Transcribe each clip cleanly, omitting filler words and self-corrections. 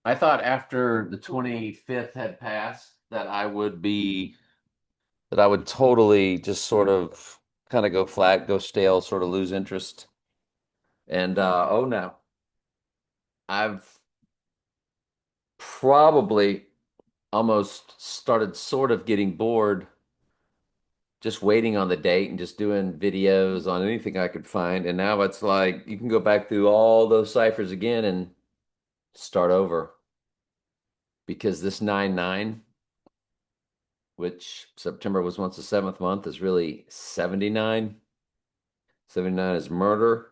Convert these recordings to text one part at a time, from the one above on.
I thought after the 25th had passed that I would totally just sort of kind of go flat, go stale, sort of lose interest. And oh no, I've probably almost started sort of getting bored just waiting on the date and just doing videos on anything I could find. And now it's like you can go back through all those ciphers again and start over because this 9/9, which September was once the seventh month, is really 79. 79 is murder.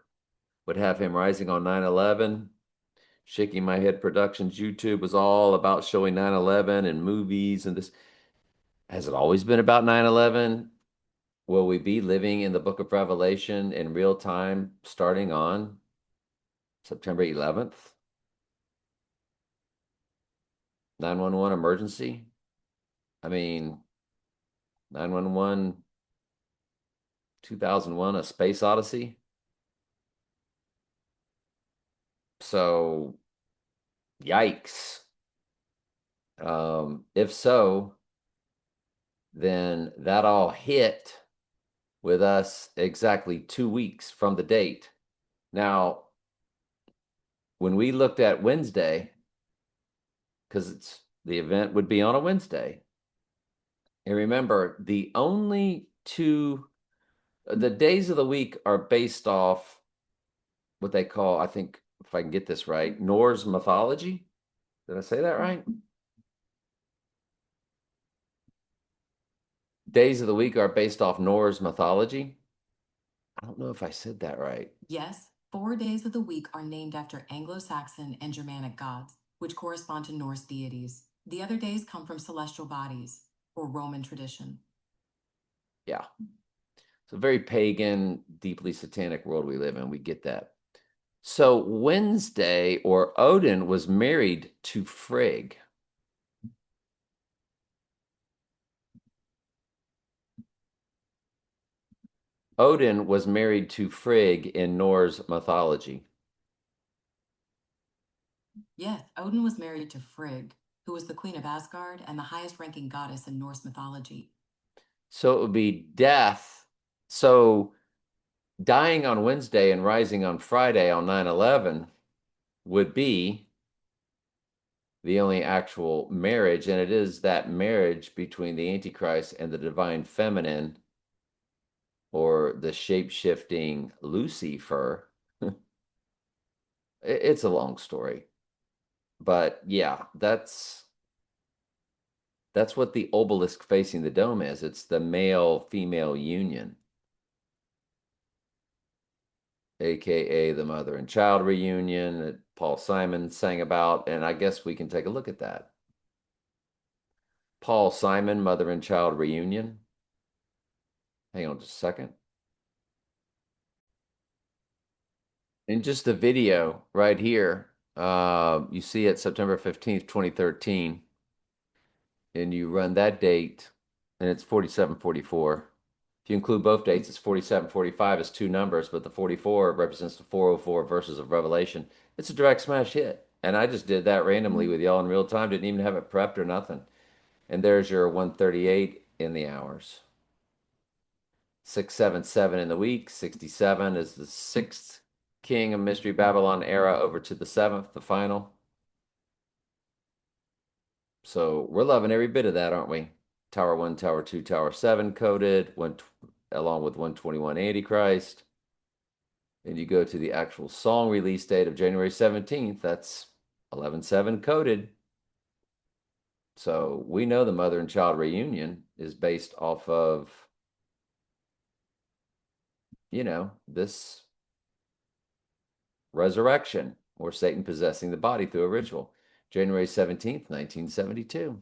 Would have him rising on 9/11. Shaking My Head Productions YouTube was all about showing 9/11 and movies and this. Has it always been about 9/11? Will we be living in the book of Revelation in real time starting on September 11th? 911 emergency? I mean, 911 2001 A Space Odyssey? So, yikes. If so, then that all hit with us exactly 2 weeks from the date. Now, when we looked at Wednesday, because it's the event would be on a Wednesday, and remember, the days of the week are based off what they call, I think, if I can get this right, Norse mythology. Did I say that right? Days of the week are based off Norse mythology. I don't know if I said that right. Yes, 4 days of the week are named after Anglo-Saxon and Germanic gods, which correspond to Norse deities. The other days come from celestial bodies or Roman tradition. Yeah. It's a very pagan, deeply satanic world we live in. We get that. So Wednesday or Odin was married to Frigg. Odin was married to Frigg in Norse mythology. Yes, Odin was married to Frigg, who was the queen of Asgard and the highest ranking goddess in Norse mythology. So it would be death. So dying on Wednesday and rising on Friday on 9/11 would be the only actual marriage. And it is that marriage between the Antichrist and the divine feminine or the shape shifting Lucifer. It's a long story. But yeah, that's what the obelisk facing the dome is. It's the male female union, aka the mother and child reunion that Paul Simon sang about. And I guess we can take a look at that. Paul Simon, mother and child reunion. Hang on just a second. In just the video right here, you see it September 15th, 2013, and you run that date, and it's 4744. If you include both dates, it's 4745 as two numbers, but the 44 represents the 404 verses of Revelation. It's a direct smash hit. And I just did that randomly with y'all in real time, didn't even have it prepped or nothing. And there's your 138 in the hours. 677 in the week. 67 is the sixth king of Mystery Babylon era over to the seventh, the final. So we're loving every bit of that, aren't we? Tower 1, Tower 2, Tower 7 coded, along with 121 Antichrist. And you go to the actual song release date of January 17th, that's 11/7 coded. So we know the mother and child reunion is based off of, this resurrection or Satan possessing the body through a ritual. January 17th, 1972.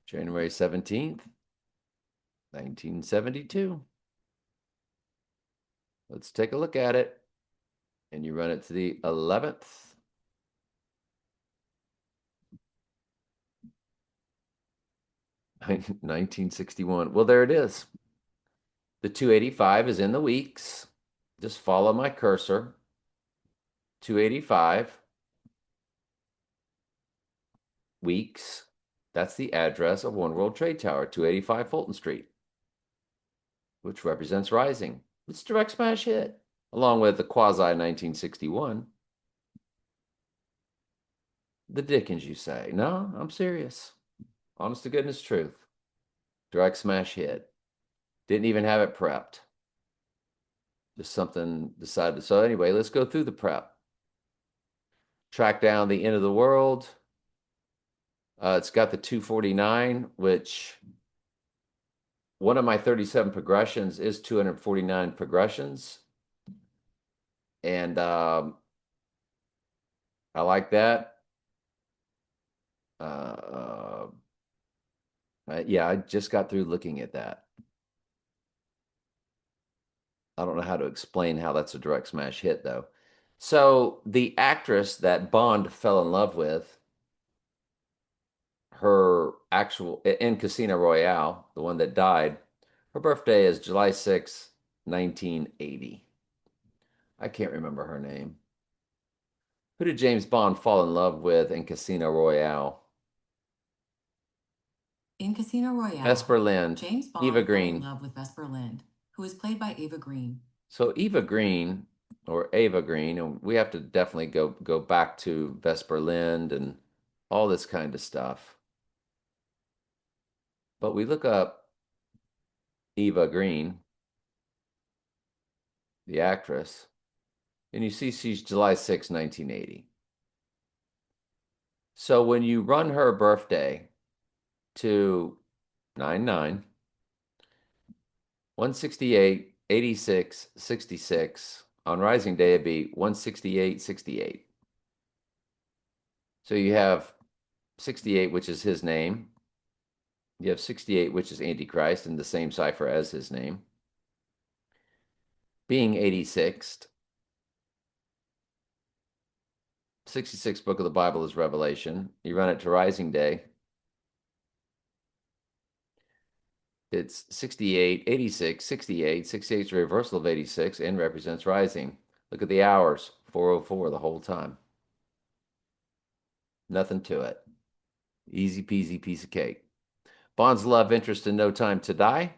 January 17th, 1972. Let's take a look at it. And you run it to the 11th. 1961. Well, there it is. The 285 is in the weeks. Just follow my cursor. 285. weeks, that's the address of One World Trade Tower, 285 Fulton Street, which represents Rising. It's a direct smash hit, along with the quasi 1961. The Dickens, you say? No, I'm serious. Honest to goodness truth. Direct smash hit. Didn't even have it prepped. Just something decided. So anyway, let's go through the prep. Track down the end of the world. It's got the 249, which one of my 37 progressions is 249 progressions. And I like that. Uh, yeah, I just got through looking at that. I don't know how to explain how that's a direct smash hit, though. So the actress that Bond fell in love with, her actual in Casino Royale, the one that died, her birthday is July 6th, 1980. I can't remember her name. Who did James Bond fall in love with in Casino Royale? In Casino Royale, Vesper Lynd, James Eva Bond fell in Green. love with Vesper Lynd, who is played by Ava Green. So Eva Green or Ava Green, and we have to definitely go back to Vesper Lynd and all this kind of stuff. But we look up Eva Green, the actress, and you see she's July 6th, 1980. So when you run her birthday to 99, 168, 86, 66, on Rising Day it'd be 168, 68. So you have 68, which is his name. You have 68, which is Antichrist, in the same cipher as his name. Being 86th, 66th book of the Bible is Revelation. You run it to Rising Day, it's 68, 86, 68. 68 is a reversal of 86 and represents rising. Look at the hours, 4:04 the whole time. Nothing to it. Easy peasy piece of cake. Bond's love interest in No Time to Die.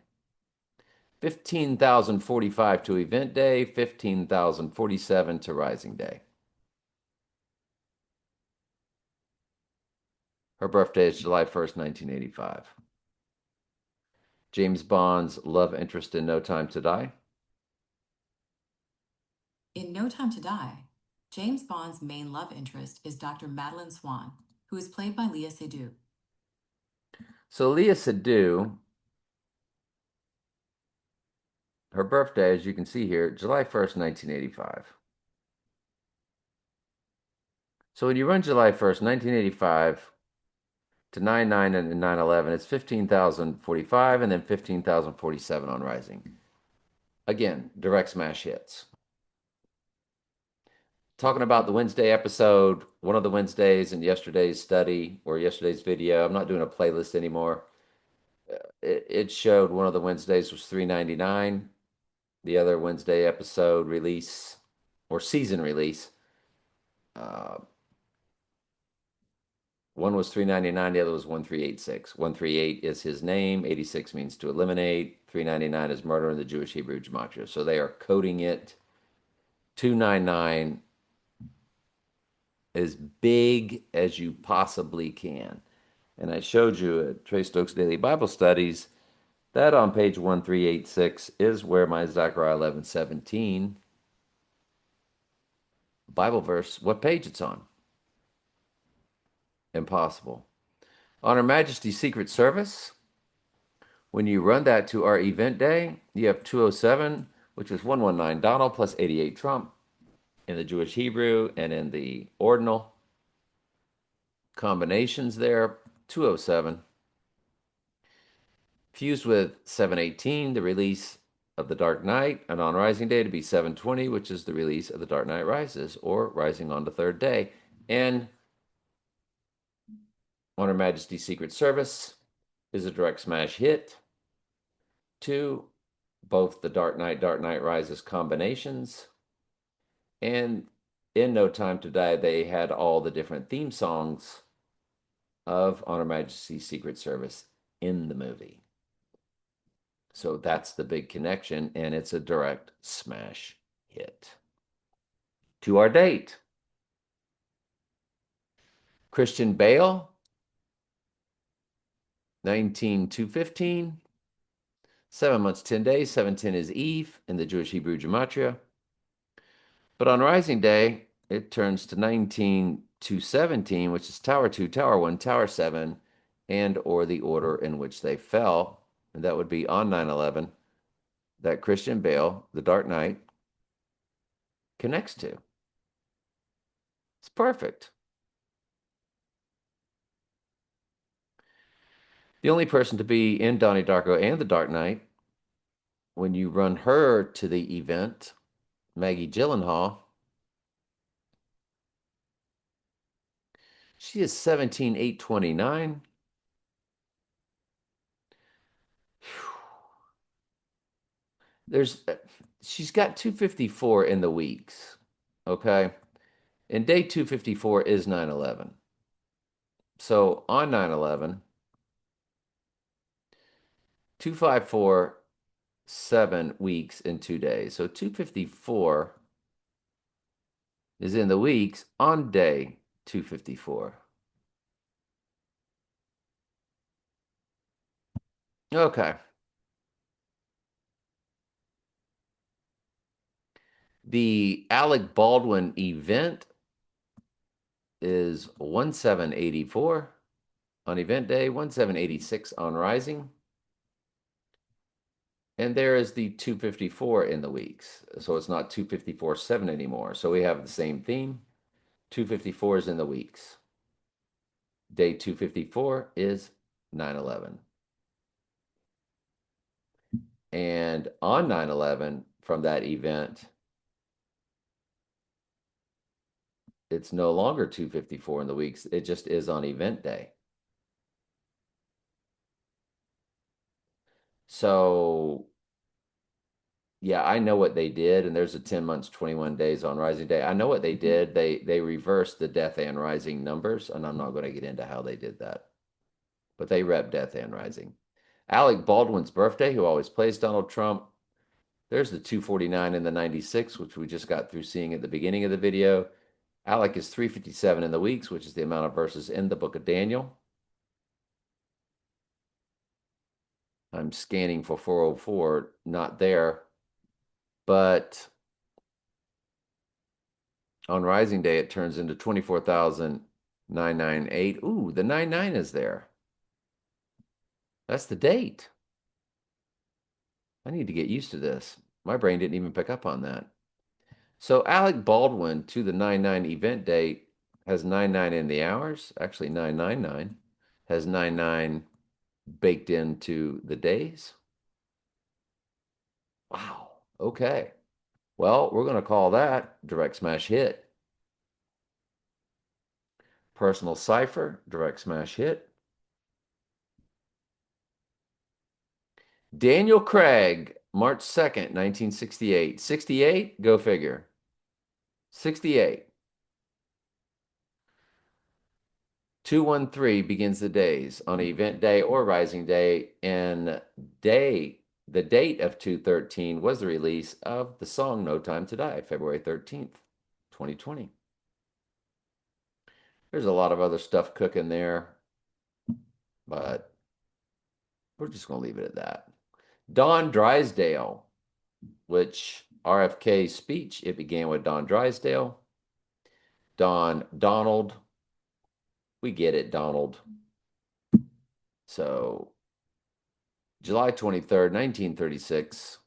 15,045 to event day, 15,047 to rising day. Her birthday is July 1st, 1985. James Bond's love interest in No Time to Die. In No Time to Die, James Bond's main love interest is Dr. Madeline Swan, who is played by Léa Seydoux. So Léa Seydoux, her birthday, as you can see here, July 1st, 1985. So when you run July 1st, 1985 to 9/9 and 9/11, it's 15,045 and then 15,047 on rising. Again, direct smash hits. Talking about the Wednesday episode, one of the Wednesdays in yesterday's study or yesterday's video. I'm not doing a playlist anymore. It showed one of the Wednesdays was 399. The other Wednesday episode release or season release, uh, one was 399, the other was 1386. 138 is his name, 86 means to eliminate, 399 is murder in the Jewish Hebrew gematria. So they are coding it. 299 as big as you possibly can. And I showed you at Trey Stokes Daily Bible Studies that on page 1386 is where my Zechariah 11:17 Bible verse, what page it's on. Impossible. On Her Majesty's Secret Service, when you run that to our event day, you have 207, which is 119 Donald plus 88 Trump in the Jewish Hebrew and in the ordinal combinations there, 207. Fused with 718, the release of The Dark Knight, and on Rising Day to be 720, which is the release of The Dark Knight Rises, or Rising on the Third Day. And on Her Majesty's Secret Service is a direct smash hit to both the Dark Knight Rises combinations, and in No Time to Die, they had all the different theme songs of On Her Majesty's Secret Service in the movie. So that's the big connection, and it's a direct smash hit. To our date, Christian Bale, 19215, 7 months, 10 days, 710 is Eve in the Jewish Hebrew Gematria. But on Rising Day, it turns to 19 to 17, which is Tower 2, Tower 1, Tower 7, and or the order in which they fell. And that would be on 9/11 that Christian Bale, the Dark Knight, connects to. It's perfect. The only person to be in Donnie Darko and the Dark Knight, when you run her to the event, Maggie Gyllenhaal, she is 17,829. There's she's got 254 in the weeks. Okay. And day 254 is 9/11. So on 9/11, 254, 7 weeks in 2 days. So 254 is in the weeks on day 254. Okay. The Alec Baldwin event is 1784 on event day, 1786 on rising. And there is the 254 in the weeks. So it's not 254/7 anymore. So we have the same theme. 254 is in the weeks. Day 254 is 9/11. And on 9/11, from that event, it's no longer 254 in the weeks. It just is on event day. So, yeah, I know what they did. And there's a 10 months, 21 days on Rising Day. I know what they did. They reversed the death and rising numbers. And I'm not going to get into how they did that. But they rep death and rising. Alec Baldwin's birthday, who always plays Donald Trump. There's the 249 and the 96, which we just got through seeing at the beginning of the video. Alec is 357 in the weeks, which is the amount of verses in the book of Daniel. I'm scanning for 404, not there. But on Rising Day, it turns into 24,998. Ooh, the 99 is there. That's the date. I need to get used to this. My brain didn't even pick up on that. So Alec Baldwin to the 99 event date has 99 in the hours, actually 999, has 99 baked into the days. Wow. Okay. Well, we're going to call that direct smash hit. Personal cipher, direct smash hit. Daniel Craig, March 2nd, 1968. 68, go figure. 68. 213 begins the days on event day or rising day, and the date of 213 was the release of the song No Time to Die, February 13th, 2020. There's a lot of other stuff cooking there, but we're just going to leave it at that. Don Drysdale, which RFK's speech, it began with Don Drysdale. Donald, we get it, Donald. So July 23rd, 1936.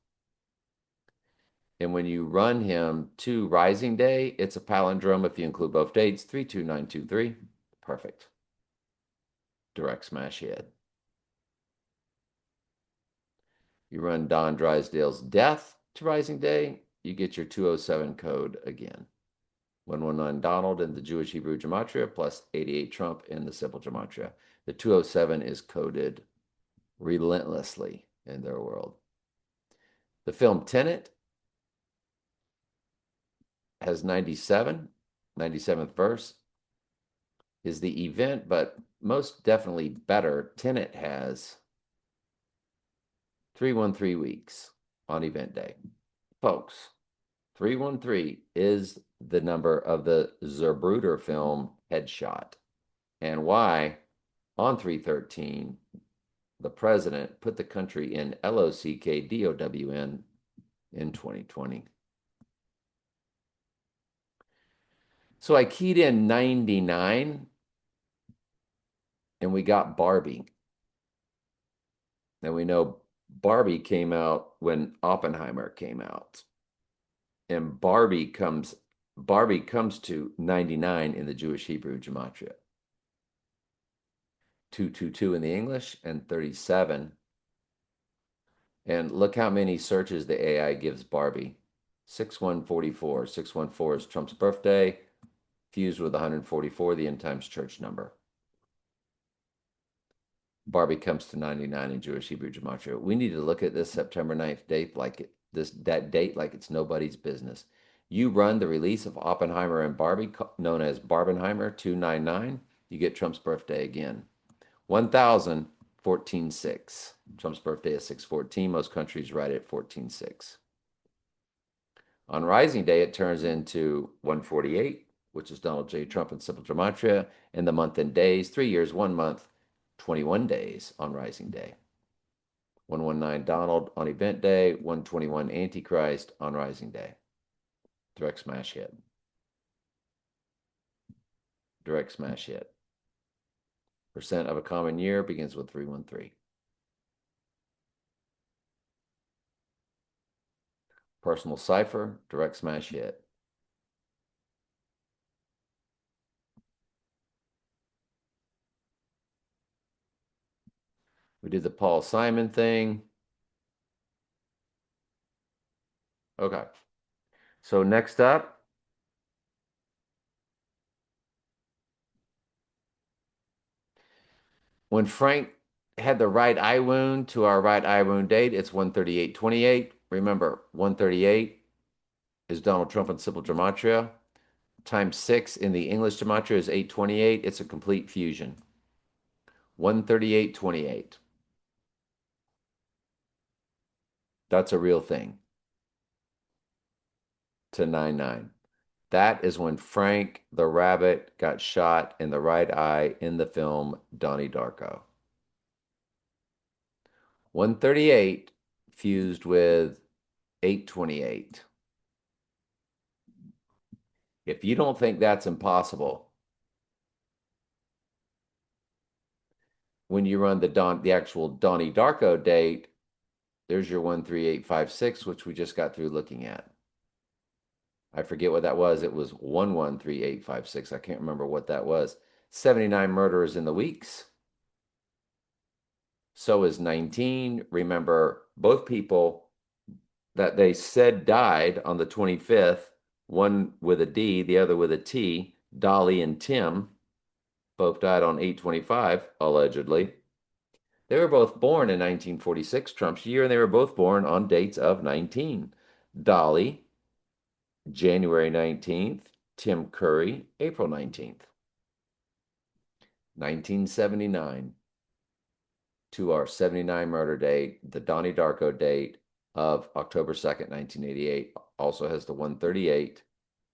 And when you run him to Rising Day, it's a palindrome if you include both dates, 32923. Perfect. Direct smash hit. You run Don Drysdale's death to Rising Day, you get your 207 code again. 119 Donald in the Jewish Hebrew Gematria plus 88 Trump in the simple Gematria. The 207 is coded relentlessly in their world. The film Tenet has 97, 97th verse. is the event, but most definitely better. Tenet has 313 weeks on event day. Folks, 313 is the number of the Zapruder film Headshot, and why on 313 the president put the country in LOCKDOWN in 2020. So I keyed in 99 and we got Barbie. And we know Barbie came out when Oppenheimer came out. And Barbie comes to 99 in the Jewish Hebrew gematria. 222 in the English and 37. And look how many searches the AI gives Barbie. 6144. 614 is Trump's birthday, fused with 144, the end times church number. Barbie comes to 99 in Jewish Hebrew gematria. We need to look at this September 9th date that date like it's nobody's business. You run the release of Oppenheimer and Barbie, known as Barbenheimer 299, you get Trump's birthday again. 1014.6. Trump's birthday is 614. Most countries write it 14.6. On Rising Day, it turns into 148, which is Donald J. Trump in simple gematria, and the month and days, 3 years, 1 month, 21 days on Rising Day. 119 Donald on event day, 121 Antichrist on Rising Day. Direct smash hit. Direct smash hit. Percent of a common year begins with 313. Personal cipher, direct smash hit. We did the Paul Simon thing. Okay. So next up, when Frank had the right eye wound to our right eye wound date, it's 138.28. Remember, 138 is Donald Trump in simple gematria. Times 6 in the English gematria is 828. It's a complete fusion. 138.28. That's a real thing. To 99. That is when Frank the Rabbit got shot in the right eye in the film Donnie Darko. 138 fused with 828. If you don't think that's impossible, when you run the actual Donnie Darko date, there's your 13856, which we just got through looking at. I forget what that was. It was 113856. I can't remember what that was. 79 murderers in the weeks. So is 19. Remember, both people that they said died on the 25th, one with a D, the other with a T, Dolly and Tim, both died on 8/25, allegedly. They were both born in 1946, Trump's year, and they were both born on dates of 19. Dolly, January 19th, Tim Curry, April 19th. 1979 to our 79 murder date, the Donnie Darko date of October 2nd, 1988, also has the 138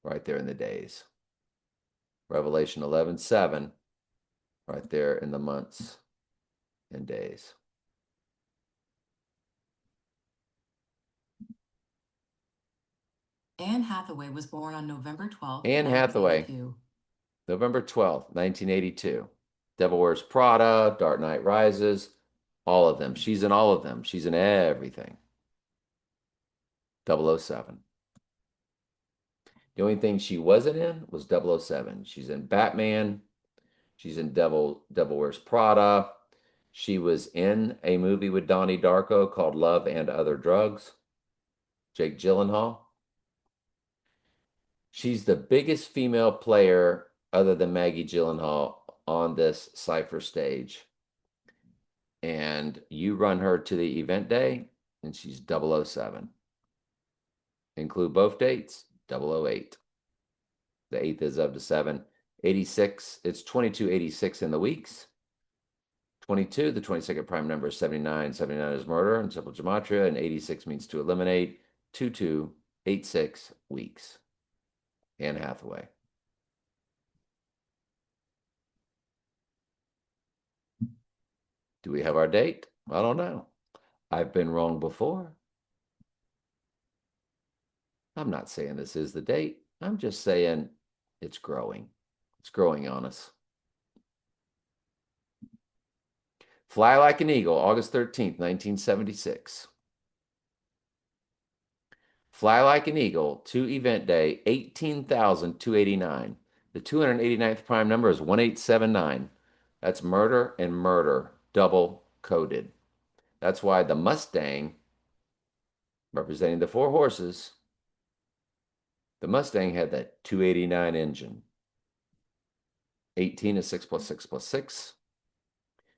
right there in the days. Revelation 11:7 right there in the months and days. Anne Hathaway was born on November 12th, Anne Hathaway, 1982. November 12th, 1982. Devil Wears Prada, Dark Knight Rises, all of them. She's in all of them. She's in everything. 007. The only thing she wasn't in was 007. She's in Batman. She's in Devil Wears Prada. She was in a movie with Donnie Darko called Love and Other Drugs. Jake Gyllenhaal. She's the biggest female player other than Maggie Gyllenhaal on this Cypher stage. And you run her to the event day, and she's 007. Include both dates, 008. The 8th is of the 7. 86, it's 2286 in the weeks. 22, the 22nd prime number is 79. 79 is murder in simple gematria, and 86 means to eliminate. 2286 weeks. Anne Hathaway. Do we have our date? I don't know. I've been wrong before. I'm not saying this is the date. I'm just saying it's growing. It's growing on us. Fly Like an Eagle, August 13th, 1976. Fly Like an Eagle, 2 event day, 18,289. The 289th prime number is 1879. That's murder and murder, double coded. That's why the Mustang, representing the four horses, the Mustang had that 289 engine. 18 is 6 plus 6 plus 6.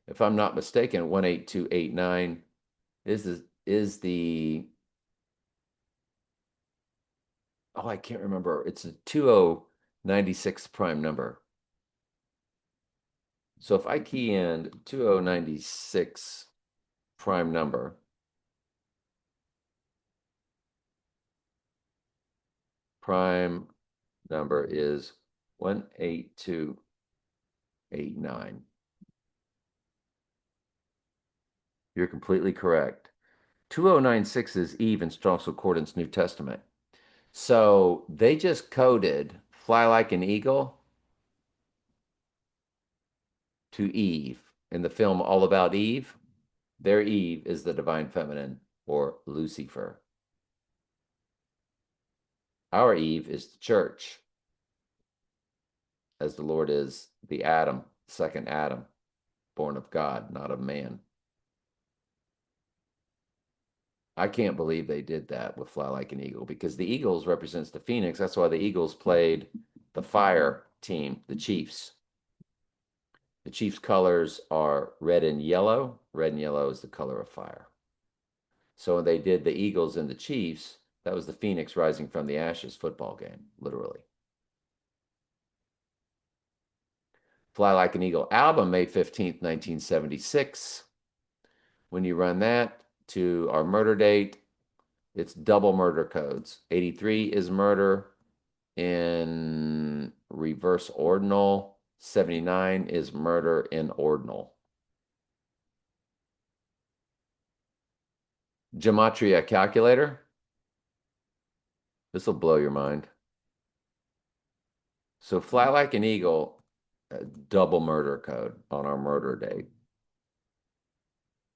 If I'm not mistaken, 18289 is the oh, I can't remember. It's a 2096 prime number. So if I key in 2096 prime number, prime number is 18289. You're completely correct. 2096 is Eve in Strong's Concordance New Testament. So they just coded fly like an eagle to Eve. In the film All About Eve, their Eve is the divine feminine or Lucifer. Our Eve is the church, as the Lord is the Adam, second Adam, born of God, not of man. I can't believe they did that with Fly Like an Eagle because the Eagles represents the Phoenix. That's why the Eagles played the fire team, the Chiefs. The Chiefs' colors are red and yellow. Red and yellow is the color of fire. So when they did the Eagles and the Chiefs, that was the Phoenix rising from the ashes football game, literally. Fly Like an Eagle album, May 15th, 1976. When you run that to our murder date, it's double murder codes. 83 is murder in reverse ordinal. 79 is murder in ordinal. Gematria calculator. This will blow your mind. So fly like an eagle, double murder code on our murder date.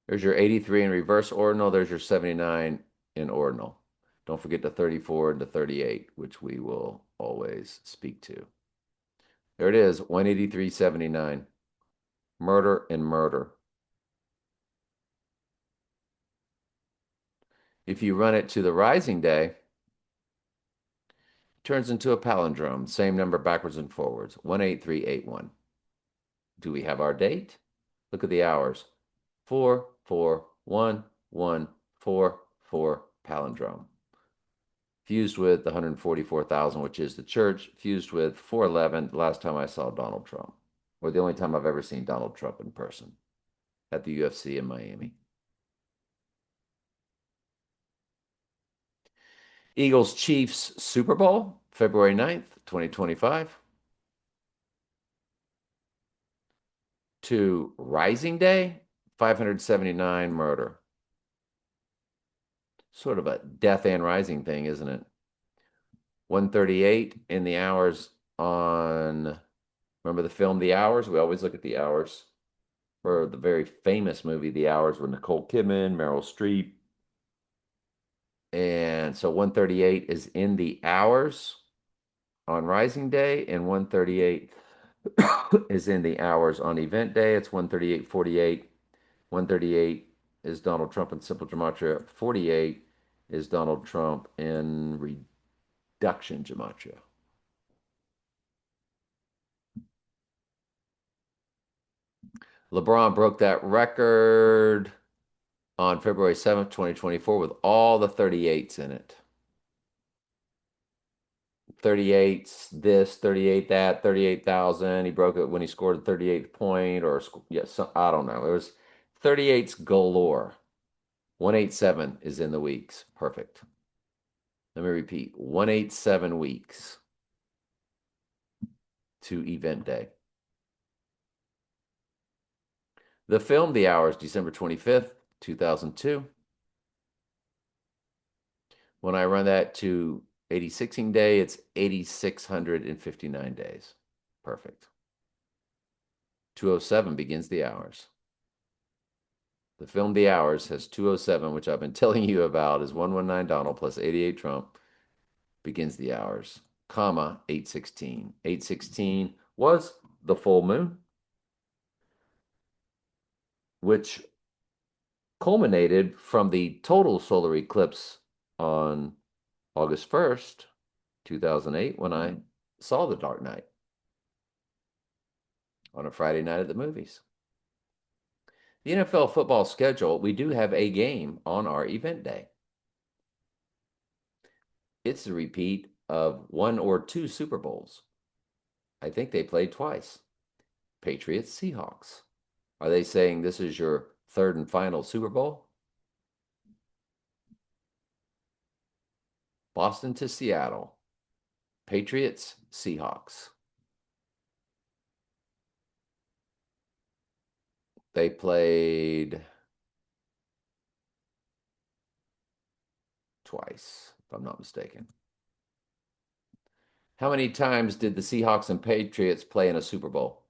There's your 83 in reverse ordinal. There's your 79 in ordinal. Don't forget the 34 and the 38, which we will always speak to. There it is, 183.79. Murder and murder. If you run it to the rising day, it turns into a palindrome, same number backwards and forwards, 18381. Do we have our date? Look at the hours. 44114 palindrome. Fused with the 144,000, which is the church, fused with 411, the last time I saw Donald Trump, or the only time I've ever seen Donald Trump in person at the UFC in Miami. Eagles Chiefs Super Bowl, February 9th, 2025. To Rising Day, 579 murder. Sort of a death and rising thing, isn't it? 138 in the hours on, remember the film The Hours? We always look at the hours. For the very famous movie The Hours with Nicole Kidman, Meryl Streep. And so 138 is in the hours on Rising Day, and 138 is in the hours on Event Day. It's 138.48. 138 is Donald Trump in Simple Gematria. 48 is Donald Trump in Reduction Gematria. LeBron broke that record on February 7th, 2024, with all the 38s in it. 38's this, 38 that, 38,000. He broke it when he scored the 38th point, or yes, I don't know. It was 38's galore. 187 is in the weeks. Perfect. Let me repeat 187 weeks to event day. The film, The Hours, December 25th, 2002. When I run that to 86ing day, it's 8,659 days. Perfect. 207 begins The Hours. The film The Hours has 207, which I've been telling you about, is 119 Donald plus 88 Trump, begins The Hours, comma, 816. 816 was the full moon, which culminated from the total solar eclipse on August 1st, 2008, when I saw The Dark Knight on a Friday night at the movies. The NFL football schedule, we do have a game on our event day. It's a repeat of one or two Super Bowls. I think they played twice. Patriots, Seahawks. Are they saying this is your third and final Super Bowl? Boston to Seattle. Patriots, Seahawks. They played twice, if I'm not mistaken. How many times did the Seahawks and Patriots play in a Super Bowl?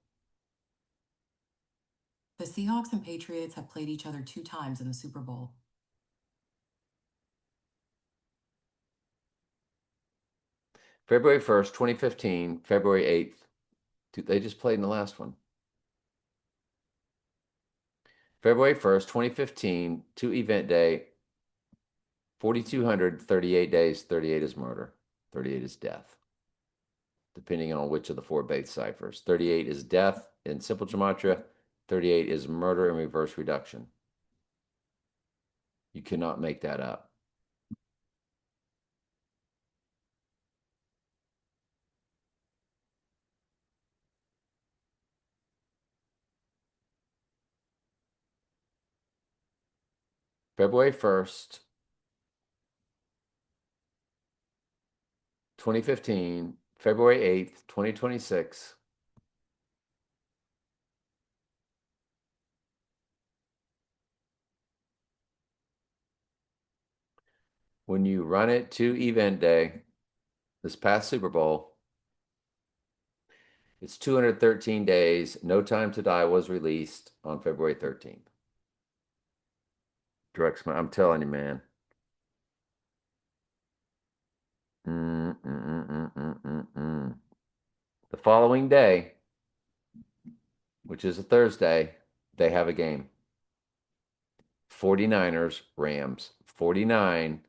The Seahawks and Patriots have played each other 2 times in the Super Bowl. February 1st, 2015, February 8th. They just played in the last one. February 1st, 2015, to event day, 4,238 days, 38 is murder, 38 is death, depending on which of the four base ciphers. 38 is death in simple gematria, 38 is murder in reverse reduction. You cannot make that up. February 1st, 2015, February 8th, 2026. When you run it to event day, this past Super Bowl, it's 213 days. No Time to Die was released on February 13th. I'm telling you, man. Mm, mm, mm, mm, mm, mm, mm. The following day, which is a Thursday, they have a game. 49ers, Rams. 49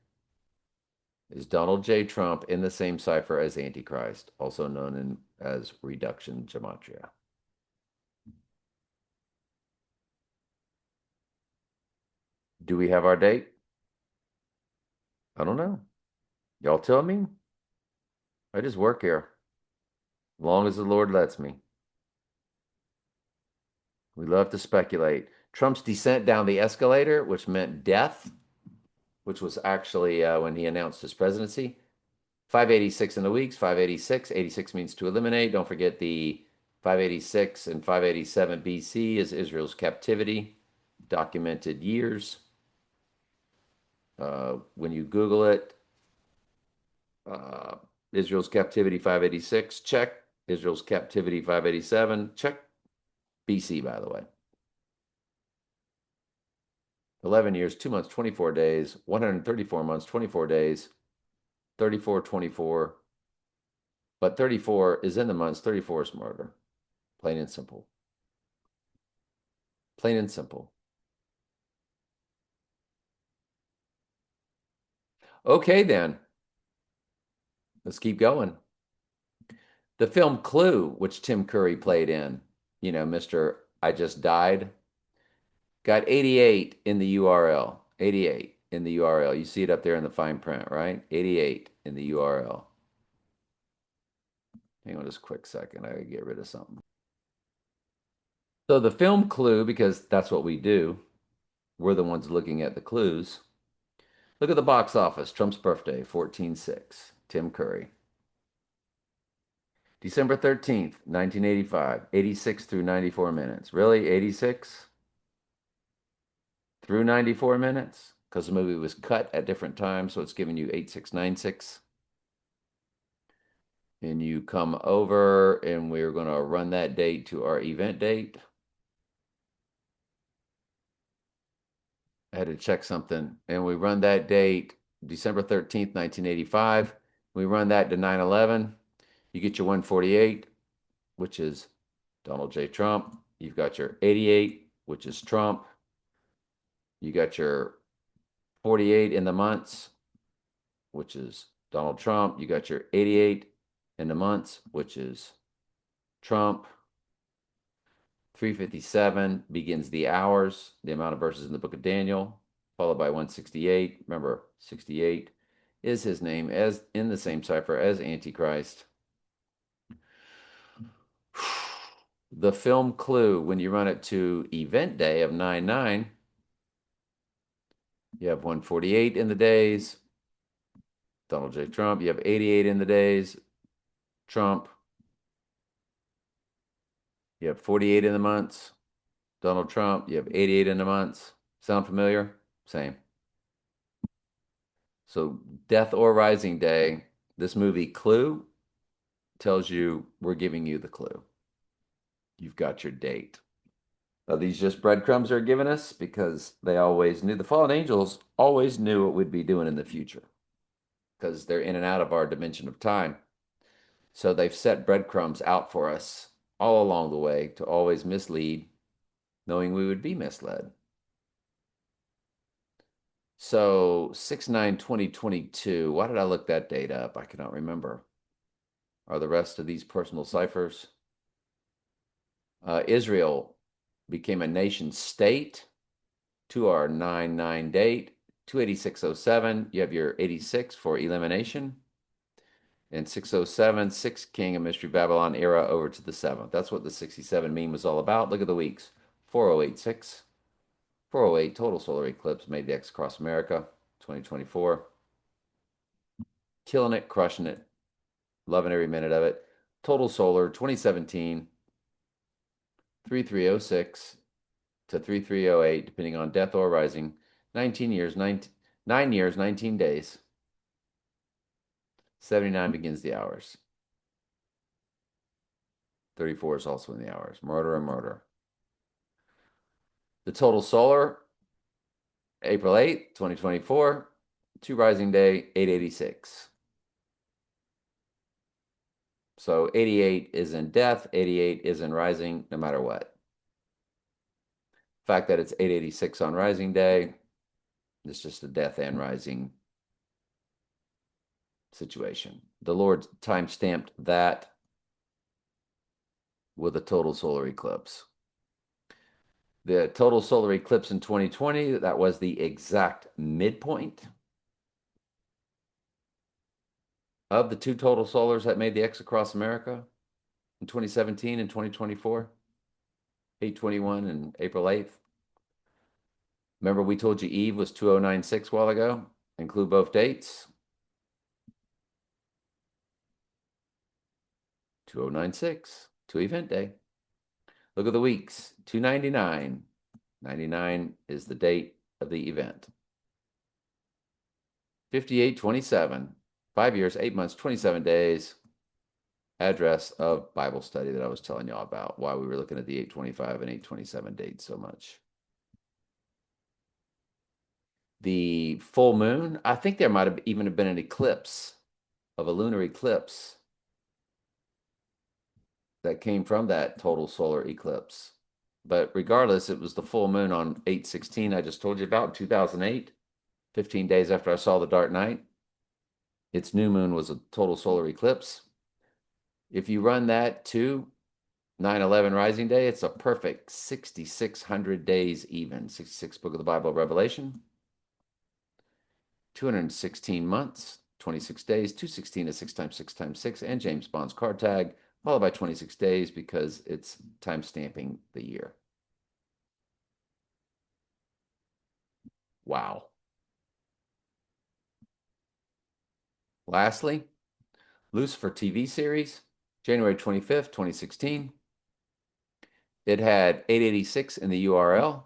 is Donald J. Trump in the same cipher as Antichrist, also as reduction gematria. Do we have our date? I don't know. Y'all tell me. I just work here, as long as the Lord lets me. We love to speculate. Trump's descent down the escalator, which meant death, which was actually when he announced his presidency. 586 in the weeks, 586. 86 means to eliminate. Don't forget the 586 and 587 BC is Israel's captivity, documented years. When you Google it, uh, Israel's captivity 586, check. Israel's captivity 587, check. BC, by the way. 11 years, 2 months, 24 days, 134 months, 24 days, 34, 24. But 34 is in the months, 34 is murder. Plain and simple. Plain and simple. Okay, then. Let's keep going. The film Clue, which Tim Curry played in, Mr. I Just Died, got 88 in the URL. 88 in the URL. You see it up there in the fine print, right? 88 in the URL. Hang on just a quick second. I gotta get rid of something. So the film clue, because that's what we do, we're the ones looking at the clues. Look at the box office. Trump's birthday, 14/6. Tim Curry. December 13th, 1985, 86 through 94 minutes. Really? 86 through 94 minutes? Because the movie was cut at different times, so it's giving you 8696. And you come over, and we're going to run that date to our event date. I had to check something. And we run that date, December 13th, 1985. We run that to 9/11. You get your 148, which is Donald J. Trump. You've got your 88, which is Trump. You got your 48 in the months, which is Donald Trump. You got your 88 in the months, which is Trump. 357 begins the hours, the amount of verses in the book of Daniel, followed by 168. Remember, 68 is his name as in the same cipher as Antichrist. The film clue, when you run it to event day of 9/9, you have 148 in the days, Donald J. Trump. You have 88 in the days, Trump. You have 48 in the months, Donald Trump. You have 88 in the months. Sound familiar? Same. So, Death or Rising Day, this movie Clue tells you we're giving you the clue. You've got your date. Are these just breadcrumbs they're giving us? Because they always knew, the fallen angels always knew what we'd be doing in the future because they're in and out of our dimension of time. So they've set breadcrumbs out for us all along the way to always mislead, knowing we would be misled. So 6/9/2022, why did I look that date up? I cannot remember. Are the rest of these personal ciphers? Israel became a nation state to our 9/9 date. 28607, you have your 86 for elimination. And 607, sixth king of Mystery Babylon era over to the seventh. That's what the 67 meme was all about. Look at the weeks. 4086, 408 total solar eclipse made the X across America, 2024. Killing it, crushing it, loving every minute of it. Total solar 2017, 3306 to 3308, depending on death or rising. 19 years, 9 years, 19 days. 79 begins the hours. 34 is also in the hours. Murder and murder. The total solar, April 8th, 2024, to rising day, 886. So 88 is in death, 88 is in rising, no matter what. The fact that it's 886 on rising day, it's just a death and rising situation. The Lord time stamped that with a total solar eclipse. The total solar eclipse in 2020, that was the exact midpoint of the two total solars that made the X across America in 2017 and 2024, 8/21 and April 8th. Remember we told you Eve was 2096 a while ago? Include both dates. 2096 to event day. Look at the weeks. 299. 99 is the date of the event. 58/27. 5 years, 8 months, 27 days. Address of Bible study that I was telling y'all about, why we were looking at the 8/25 and 8/27 dates so much. The full moon, I think there might have even been an eclipse of a lunar eclipse that came from that total solar eclipse. But regardless, it was the full moon on 8/16 I just told you about in 2008, 15 days after I saw the Dark Knight. Its new moon was a total solar eclipse. If you run that to 9/11 Rising Day, it's a perfect 6,600 days even. 66 book of the Bible, Revelation. 216 months. 26 days, 216 is 6 times 6 times 6, and James Bond's card tag, followed by 26 days because it's time stamping the year. Wow. Lastly, Lucifer TV series, January 25th, 2016. It had 886 in the URL.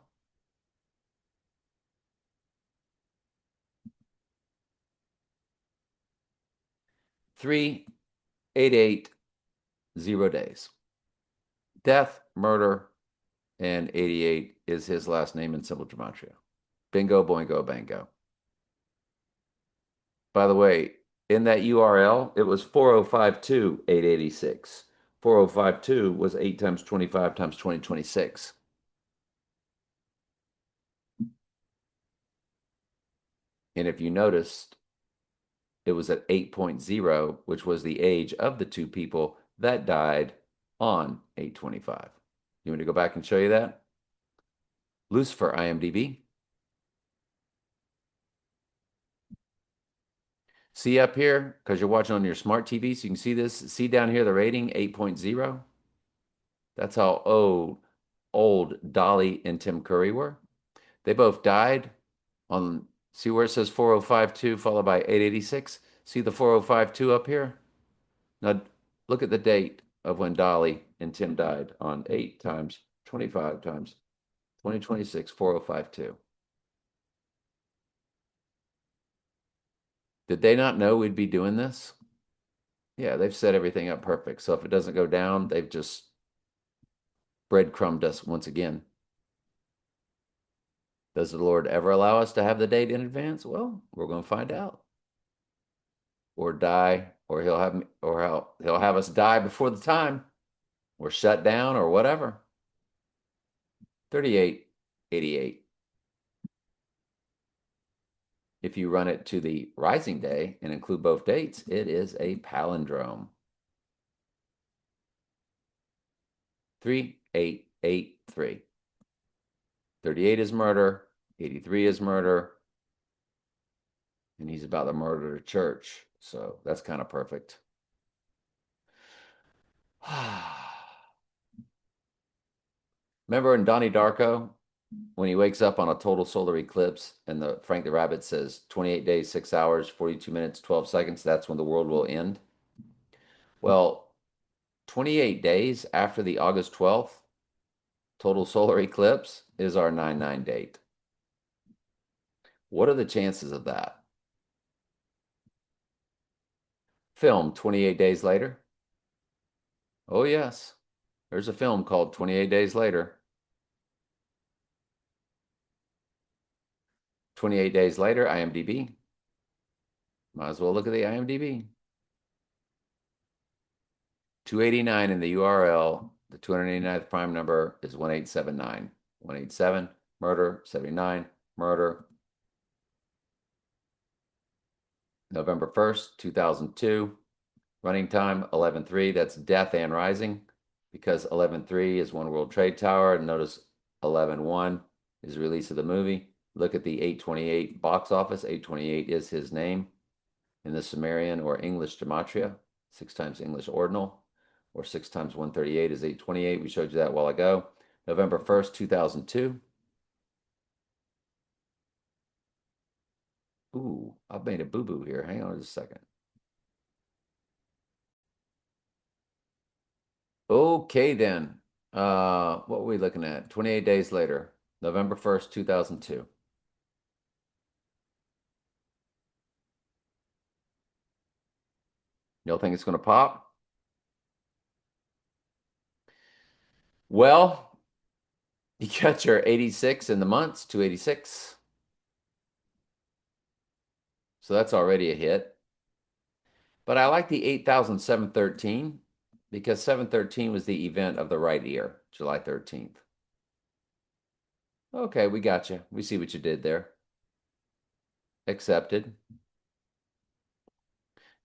3880 days. Death, murder, and 88 is his last name in simple gematria. Bingo, boingo, bango. By the way, in that URL, it was 4052 886. 4052 was 8 times 25 times 2026. And if you noticed, it was at 8.0, which was the age of the two people that died on 8/25. You want me to go back and show you that? Lucifer IMDb. See up here, because you're watching on your smart TV, so you can see this. See down here the rating, 8.0. That's how old Dolly and Tim Curry were. They both died on, see where it says 4052 followed by 886? See the 4052 up here? Now look at the date of when Dolly and Tim died on 8 times 25 times 2026, 4052. Did they not know we'd be doing this? Yeah, they've set everything up perfect. So if it doesn't go down, they've just breadcrumbed us once again. Does the Lord ever allow us to have the date in advance? Well, we're going to find out. Or die, or he'll have us die before the time, or shut down, or whatever. 3888. If you run it to the rising day and include both dates, it is a palindrome. 3883. 38 is murder, 83 is murder, and he's about to murder the church. So that's kind of perfect. Remember in Donnie Darko when he wakes up on a total solar eclipse and the Frank the Rabbit says 28 days, 6 hours, 42 minutes, 12 seconds, that's when the world will end? Well, 28 days after the August 12th total solar eclipse is our 9/9 date. What are the chances of that? Film 28 days later? Oh, yes. There's a film called 28 Days Later. 28 days later, IMDb. Might as well look at the IMDb. 289 in the URL. The 289th prime number is 1879. 187, murder, 79, murder. November 1st, 2002. Running time 11/3. That's Death and Rising because 11/3 is One World Trade Tower. And notice 11/1 is the release of the movie. Look at the 828 box office. 828 is his name in the Sumerian or English gematria. 6 times English ordinal, or 6 times 138 is 828. We showed you that a while ago. November 1st, 2002. Ooh, I've made a boo-boo here. Hang on just a second. Okay, then. What were we looking at? 28 days later, November 1st, 2002. Y'all think it's going to pop? Well, you got your 86 in the months, 286. So that's already a hit. But I like the 8,713 because 713 was the event of the right ear, July 13th. Okay, we got you. We see what you did there. Accepted.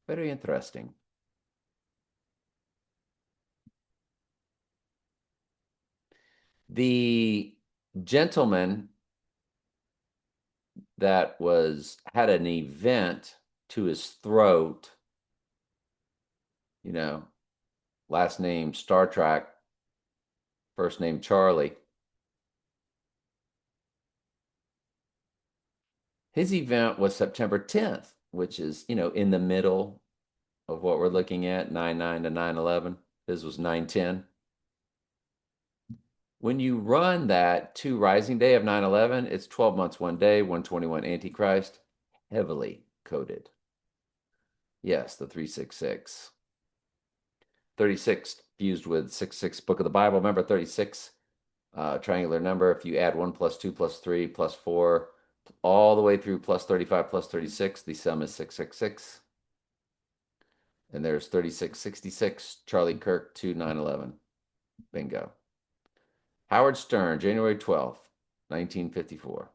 Very interesting. The gentleman that had an event to his throat, you know, last name Star Trek, first name Charlie. His event was September 10th, which is, in the middle of what we're looking at, 9/9 to 9/11. His was 9/10. When you run that to Rising Day of 9/11, it's 12 months, one day, 121 Antichrist, heavily coded. Yes, the 366. 36 fused with 66 book of the Bible. Remember 36, triangular number. If you add 1 plus 2 plus 3 plus 4, all the way through plus 35 plus 36, the sum is 666. And there's 3666, Charlie Kirk to 9/11. Bingo. Howard Stern, January 12th, 1954.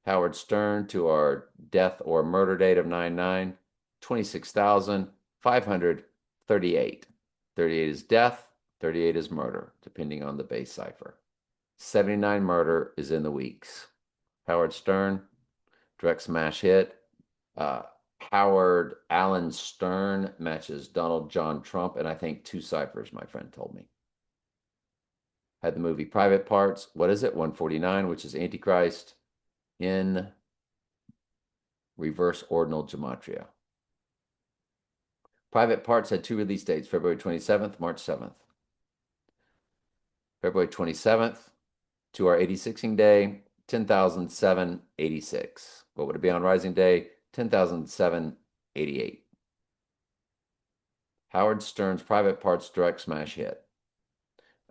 Howard Stern to our death or murder date of 9/9, 26,538. 38 is death, 38 is murder, depending on the base cipher. 79 murder is in the weeks. Howard Stern, direct smash hit. Uh, Howard Allen Stern matches Donald John Trump, and I think two ciphers, my friend told me. Had the movie Private Parts. What is it? 149, which is Antichrist in reverse ordinal gematria. Private Parts had two release dates, February 27th, March 7th. February 27th to our 86ing day, 10,786. What would it be on Rising Day? 10,788. Howard Stern's Private Parts direct smash hit.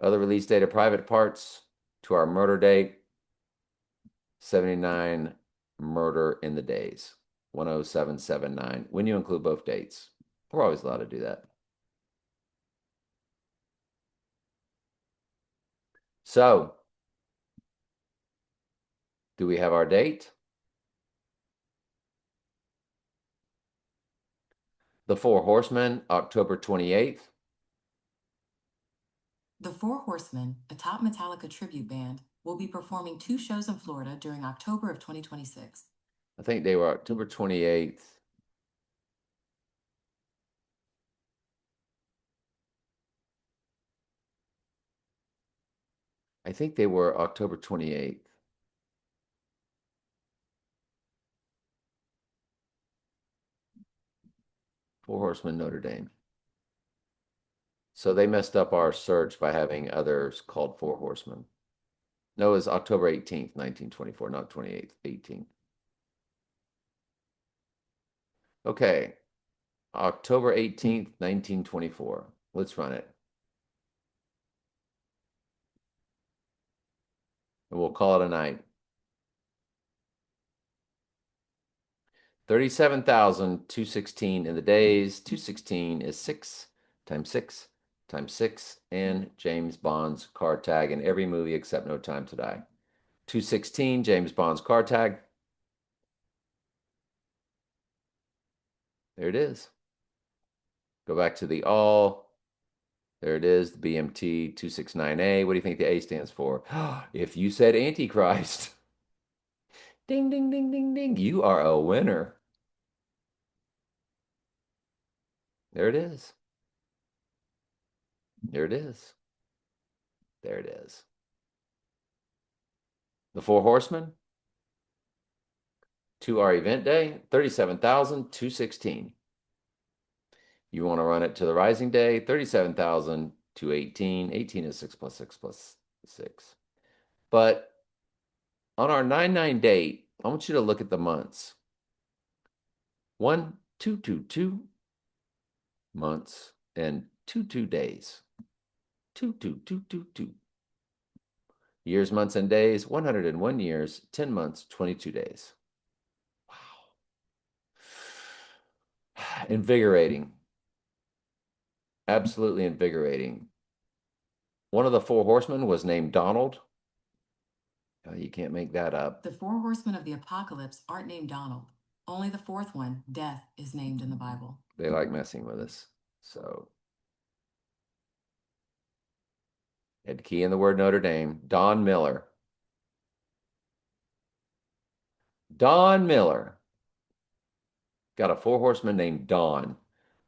Other release date of Private Parts to our murder date, 79 murder in the days, 10779. When you include both dates, we're always allowed to do that. So, do we have our date? The Four Horsemen, October 28th. The Four Horsemen, a top Metallica tribute band, will be performing 2 shows in Florida during October of 2026. I think they were October 28th. I think they were October 28th. Four Horsemen, Notre Dame. So they messed up our search by having others called Four Horsemen. No, it was October 18th, 1924, not 28th, 18th. Okay, October 18th, 1924. Let's run it. And we'll call it a night. 37,216 in the days. 216 is 6 times 6 times 6, and James Bond's car tag in every movie except No Time to Die. 216, James Bond's car tag. There it is. Go back to the all. There it is, the BMT 269A. What do you think the A stands for? If you said Antichrist, ding, ding, ding, ding, ding, you are a winner. There it is. There it is. There it is. The Four Horsemen to our event day, 37,216. You want to run it to the rising day, 37,218. 18 is 6 plus 6 plus 6. But on our 9/9 date, I want you to look at the months. 1222 months and 22 days. 2222. Years, months, and days, 101 years, 10 months, 22 days. Wow. Invigorating. Absolutely invigorating. One of the Four Horsemen was named Donald. Oh, you can't make that up. The Four Horsemen of the Apocalypse aren't named Donald. Only the fourth one, Death, is named in the Bible. They like messing with us. So, had to key in the word Notre Dame. Don Miller. Don Miller. got a four horseman named Dawn.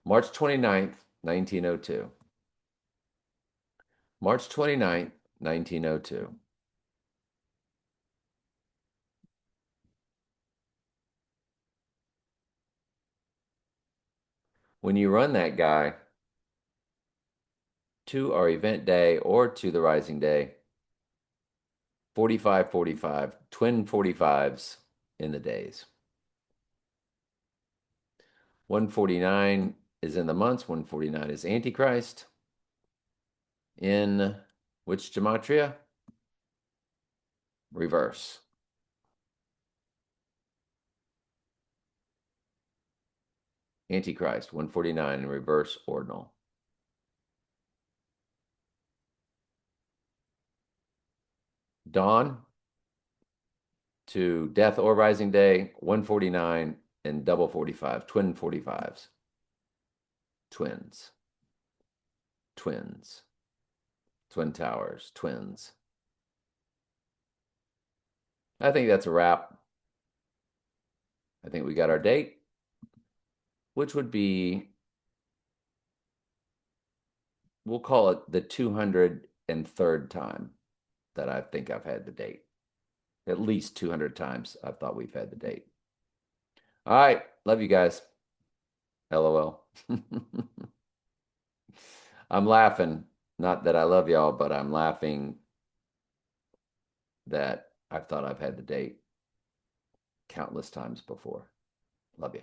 March 29th, 1902. March 29th, 1902. When you run that guy to our event day or to the rising day, 45, 45, twin 45s in the days. 149 is in the months, 149 is Antichrist. In which gematria? Reverse. Antichrist, 149 in reverse ordinal. Dawn to death or rising day, 149 and double 45, twin 45s. Twins, twins, twin towers, twins. I think that's a wrap. I think we got our date, which would be, we'll call it the 203rd time that I think I've had the date. At least 200 times I've thought we've had the date. All right. Love you guys. LOL. I'm laughing. Not that I love y'all, but I'm laughing that I've thought I've had the date countless times before. Love you.